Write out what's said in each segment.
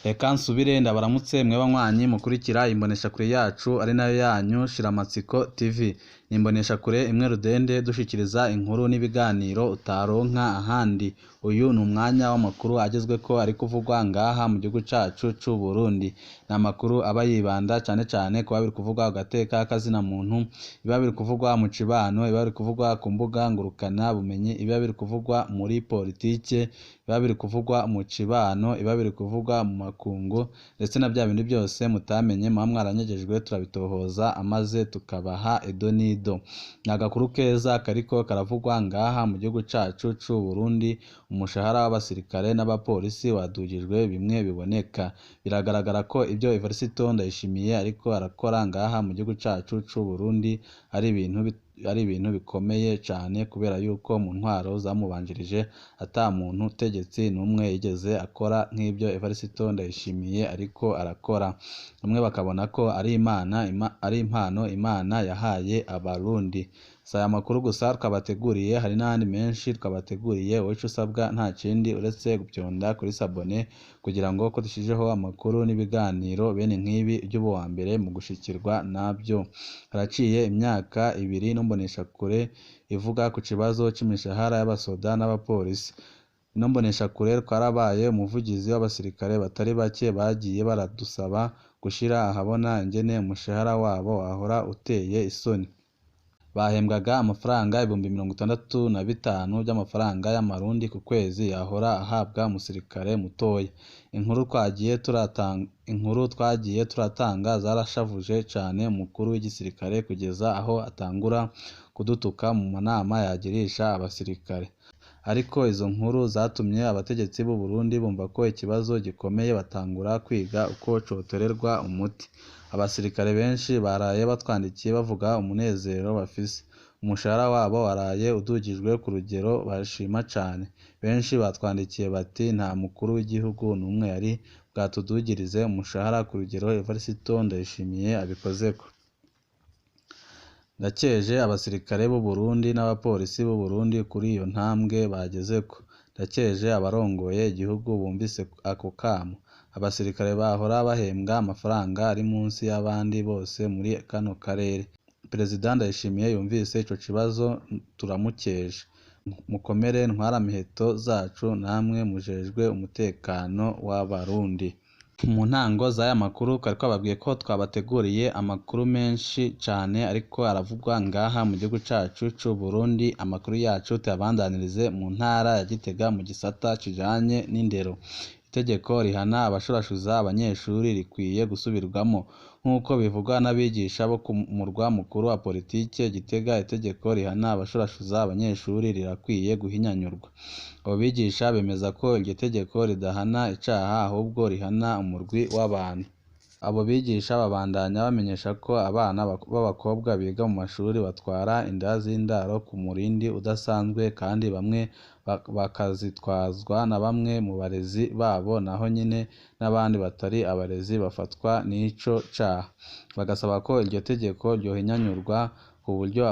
Reka nsubire ndabaramutse mwe banywanyi mukurikira imboneshakure yacu ari nayo yanyu Shiramatsiko TV. Ni imboneshakure imwe rudende dushikiriza inkuru n'ibiganiro utaronka ahandi. Uyu ni umwanya w'amakuru agezweko ari kuvugwa ngaha mu gihugu cacu c'u Burundi. Ni amakuru aba yibanda cane cane kuba biri kuvugwa agateka k'azina muntu, biba biri kuvugwa mu cibano, biba biri kuvugwa ku mbuga ngurukana bumenyi, biba biri kuvugwa muri politike, biba biri kuvugwa mu cibano, biba biri kuvugwa mu makungu, ndetse na bya bindi byose mutamenye muba mwaranyegejwe turabitohoza amaze tukabaha edo nido. Ni agakuru keza kariko karavugwa ngaha mu gihugu cacu c'u Burundi. Umushahara w'abasirikare n'abapolisi wadugijwe bimwe biboneka. Biragaragara ko ibyo Evariste Ndayishimiye ariko arakora ngaha mu gihugu cacu c'u Burundi ari ibintu bikomeye cane, kubera yuko mu ntwaro zamubanjirije ata muntu utegetsi n'umwe yigeze akora nk'ibyo Evariste Ndayishimiye ariko arakora. Bamwe bakabona ko ari impano Imana yahaye Abarundi. Saya makuru gusa twabateguriye, hari n'andi menshi twabateguriye. Wowe ico usabwa nta kindi uretse gupyonda kuri sabone kugira ngo ko dushijeho amakuru n'ibiganiro bene nk'ibi by'ubu wa mbere mu gushikirwa nabyo. Haraciye imyaka 2 n'imboneshakure ivuga ku kibazo c'imishahara y'abasoda n'abapolisi. Inomboneshakure twarabaye umuvugizi w'abasirikare batari bake bagiye baradusaba gushira ahabona ingene umushahara wabo wahora uteye isoni. Bahembwaga amafaranga 65,000 by'amafaranga y'amarundi ku kwezi yahora ahabwa umusirikare mutoya. Inkuru twagiye turatanga zarashavuje cane umukuru w'igisirikare kugeza aho atangura kudutuka mu manama yagirisha abasirikare. Ariko izo nkuru zatumye abategetsi b'u Burundi bumva ko ikibazo gikomeye, batangura kwiga uko cotorerwa umuti. Abasirikare benshi baraye batwandikiye bavuga umunezero bafise. Umushahara wabo waraye udugijwe ku rugero bashima cane. Benshi batwandikiye bati nta mukuru w'igihugu n'umwe yari bwatudugirize umushahara ku rugero Evariste Ndayishimiye abikozeko. Ndakeje abasirikare b'u Burundi n'abapolisi b'u Burundi kuri iyo ntambwe bagezeko. Ndakeje abarongoye igihugu bumvise ako kamo. Abasirikare bahora bahembwa amafaranga ari munsi y'abandi bose muri kano karere. Perezida Ndayishimiye yumvise ico kibazo, turamukeje. Mukomere ntwaramiheto zacu, namwe mujejwe umutekano w'Abarundi. Mu ntango z'aya makuru kariko babwiye ko twabateguriye amakuru menshi cane ariko aravugwa ngaha mu gihugu cacu c'u Burundi. Amakuru yacu tuyabandanirize mu ntara ya Gitega mu gisata kijanye n'indero. Itegeko rihana abashurashuza abanyeshuri rikwiye gusubirwamo nk'uko bivugwa n'abigisha bo ku murwa mukuru wa politike Gitega. Itegeko rihana abashurashuza abanyeshuri rirakwiye guhinyanyurwa. Abo bigisha bemeza ko iryo tegeko ridahana icaha ahubwo rihana umurwi w'abantu. Abo bigisha babandanya bamenyesha ko abana b'abakobwa biga mu mashuri batwara inda z'indaro ku murindi udasanzwe, kandi bamwe bakazitwazwa na bamwe mu barezi babo, naho nyine n'abandi batari abarezi bafatwa n'ico caha. Bagasaba ko iryo tegeko ryohinyanyurwa ku buryo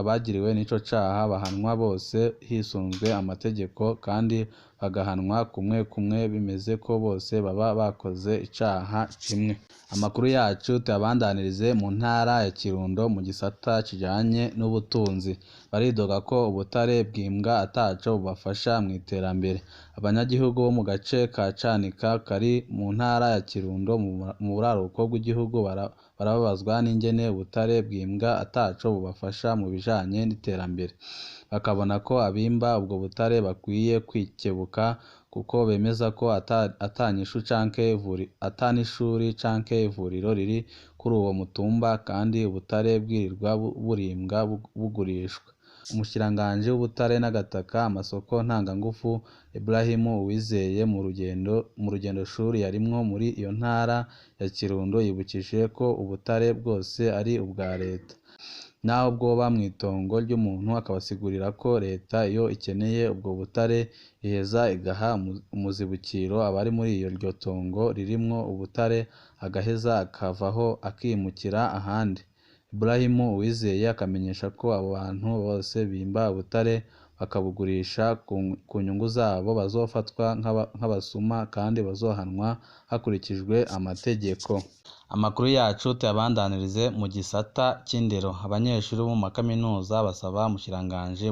abagiriwe n'ico caha bahanwa bose hisunzwe amategeko, kandi bagahanwa kumwe bimeze ko bose baba bakoze icaha kimwe. Amakuru yacu tuyabandanirize mu ntara ya Kirundo mu gisata kijanye n'ubutunzi. Baridoga ko ubutare bwimbwa ataco bubafasha mu iterambere. Abanyagihugu bo mu gace ka Canika kari mu ntara ya Kirundo mu buraruko bw'igihugu barababazwa n'ingene ubutare bwimbwa ataco bubafasha mu bijanye n'iterambere. Bakabona ko abimba ubwo butare bakwiye kwikebuka, kuko bemeza ko atanishuri canke ivuriro riri kuri uwo mutumba, kandi ubutare bwirirwa burimbwa bugurishwa. Umushikiranganji w'ubutare n'agataka amasoko ntangangufu Ibrahim Uwizeye mu rugendo shuri yarimwo muri iyo ntara ya Kirundo yibukije ko ubutare bwose ari ubwa leta, naho bwoba mw'itongo ry'umuntu. Akabasigurira ko leta iyo ikeneye ubwo butare iheza igaha umuzibukiro abari muri iryo tongo ririmwo ubutare, agaheza akavaho akimukira ahandi. Ibrahim Uwizeye akamenyesha ko abo bantu bose bimba ubutare bakabugurisha ku nyungu zabo bazofatwa nk'abasuma kandi bazohanwa hakurikijwe amategeko. Amakuru yacu tuyabandanirize mu gisata c'indero. Abanyeshuri bo mu makaminuza basaba umushikiranganji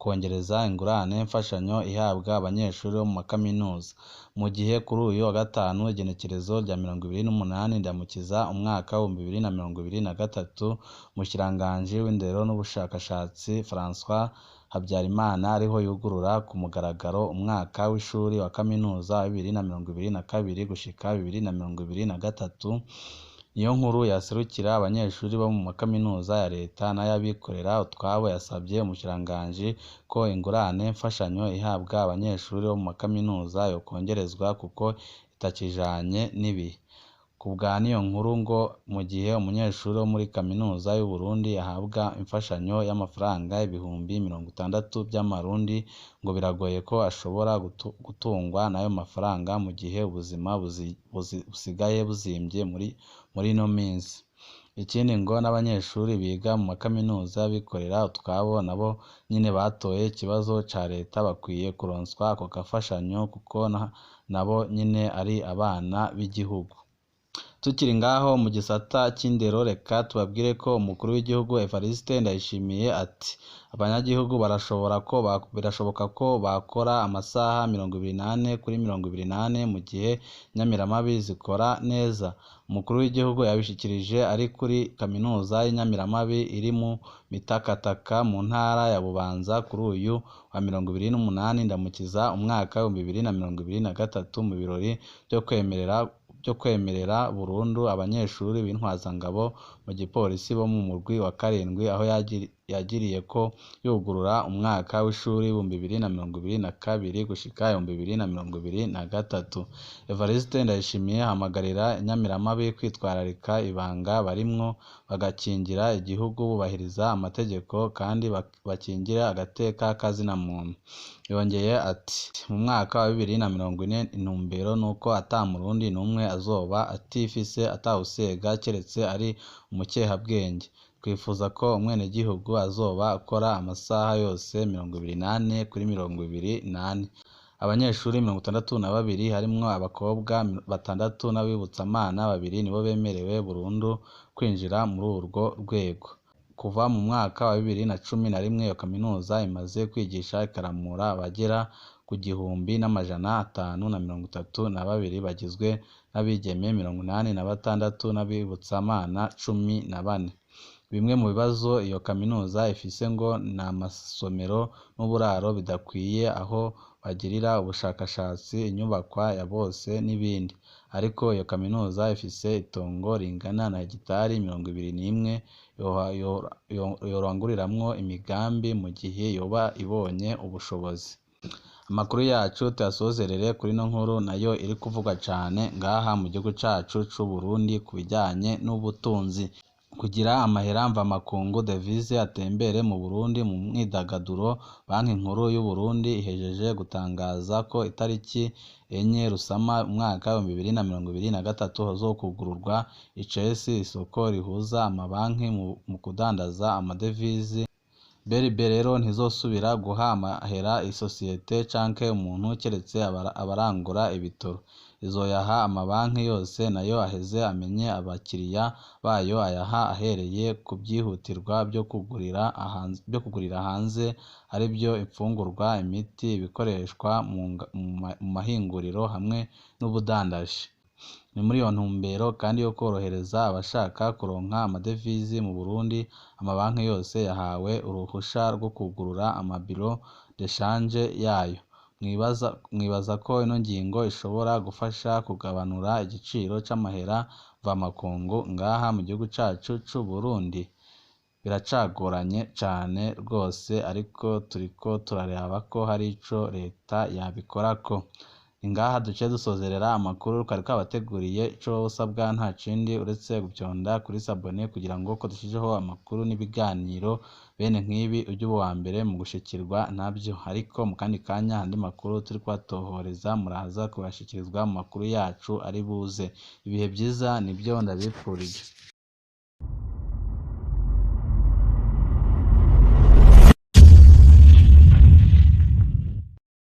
kongereza ingurane mfashanyo ihabwa abanyeshuri bo mu makaminuza. Mu gihe kuri uyu wa gatanu igenekerezo rya 28 Ndamukiza umwaka wa 2023, umushikiranganji w'indero n'ubushakashatsi François Habyarimana ariho yugurura ku mugaragaro umwaka w'ishuri wa kaminuza wa 2022 gushika 2023. Niyo nkuru yaserukira abanyeshuri bo mu makaminuza ya leta n'ayabikorera utwabo yasabye umushikiranganji ko ingurane mfashanyo ihabwa abanyeshuri bo mu makaminuza yokongerezwa kuko itakijanye n'ibihe. Ku bwa niyo nkuru ngo mu gihe umunyeshuri wo muri kaminuza y'u Burundi ahabwa imfashanyo y'amafaranga ibihumbi 60 by'amarundi, ngo biragoye ko ashobora gutungwa n'ayo mafaranga mu gihe ubuzima busigaye buzimbye muri ino minsi. Ikindi ngo n'abanyeshuri biga mu makaminuza bikorera utwabo nabo nyine batoye ikibazo ca leta bakwiye kuronswa ako gafashanyo kuko nabo nyine ari abana b'igihugu. Tukiri ngaho mu gisata c'indero, reka tubabwire ko umukuru w'igihugu Evariste Ndayishimiye ati abanyagihugu birashoboka ko bakora amasaha 24 kuri 24 mu gihe Nyamiramabi zikora neza. Umukuru w'igihugu yabishikirije ari kuri kaminuza y'Inyamiramabi iri mu Mitakataka mu ntara ya Bubanza kuri uyu wa 28 Ndamukiza umwaka wa 2023 mu birori byo kwemerera burundu abanyeshuri b'intwazangabo mu gipolisi bo mu murwi wa 7 aho yagiriye ko yugurura umwaka w'ishuri 2022 gushika 2023. Evariste Ndayishimiye ahamagarira Nyamiramabi kwitwararika ibanga barimwo bagakingira igihugu bubahiriza amategeko kandi bakingira agateka kazina muntu. Yongeye ati mu mwaka wa 2040 intumbero nuko ata murundi n'umwe azoba atifise atawusega keretse ari umukehabwenge. Twifuza ko umwenegihugu azoba akora amasaha yose 28 kuri 28. Abanyeshuri 62 harimwo abakobwa 6 n'abibutsamana 2 nibo bemerewe burundu kwinjira muri urwo rwego. Kuva mu mwaka wa 2011 iyo kaminuza imaze kwigisha ikaramura abagera ku 1,532 bagizwe n'abigeme 86 n'abibutsamana 14. Bimwe mu bibazo iyo kaminuza ifise ngo ni amasomero n'uburaro bidakwiye aho bagirira ubushakashatsi, inyubakwa ya bose n'ibindi. Ariko iyo kaminuza ifise itongo ringana na hegitari 21 yoranguriramwo imigambi mu gihe yoba ibonye ubushobozi. Amakuru yacu tuyasozerere kuri no nkuru nayo iri kuvuga cane ngaha mu gihugu cacu c'u Burundi ku bijanye n'ubutunzi. Kugira amahera mvamakungu devise atembere mu Burundi mu mwidagaduro, Banki Nkuru y'u Burundi ihejeje gutangaza ko itariki 4 Rusama umwaka wa 2023 hazokugururwa icesi, isoko rihuza amabanki mu kudandaza amadevize. BRB rero ntizosubira guha amahera isosiyete canke umuntu keretse abarangura ibitoro. Izoyaha amabanki yose nayo aheze amenye abakiriya bayo ayaha ahereye ku byihutirwa byo kugurira hanze ari byo imfungurwa, imiti, ibikoreshwa mu mahinguriro hamwe n'ubudandaji. Ni muri iyo ntumbero kandi yo korohereza abashaka kuronka amadevize mu Burundi, amabanki yose yahawe uruhusha rwo kugurura amabiro de change yayo. Mwibaza ko ino ngingo ishobora gufasha kugabanura igiciro c'amahera mvamakungu ngaha mu gihugu cacu c'u Burundi? Biracagoranye cane rwose, ariko turiko turareba ko hari ico leta yabikorako. Ngaha duce dusozerera amakuru twari twabateguriye. Ico usabwa nta kindi uretse guvyonda kuri sabone kugira ngo ko dushijeho amakuru n'ibiganiro bene nk'ibi ujye uba uwa mbere mu gushikirwa navyo. Ariko mu kandi kanya andi makuru turi kwatohoreza muraza kubashikirizwa mu makuru yacu ari buze. Ibihe byiza nibyo ndabipfurije.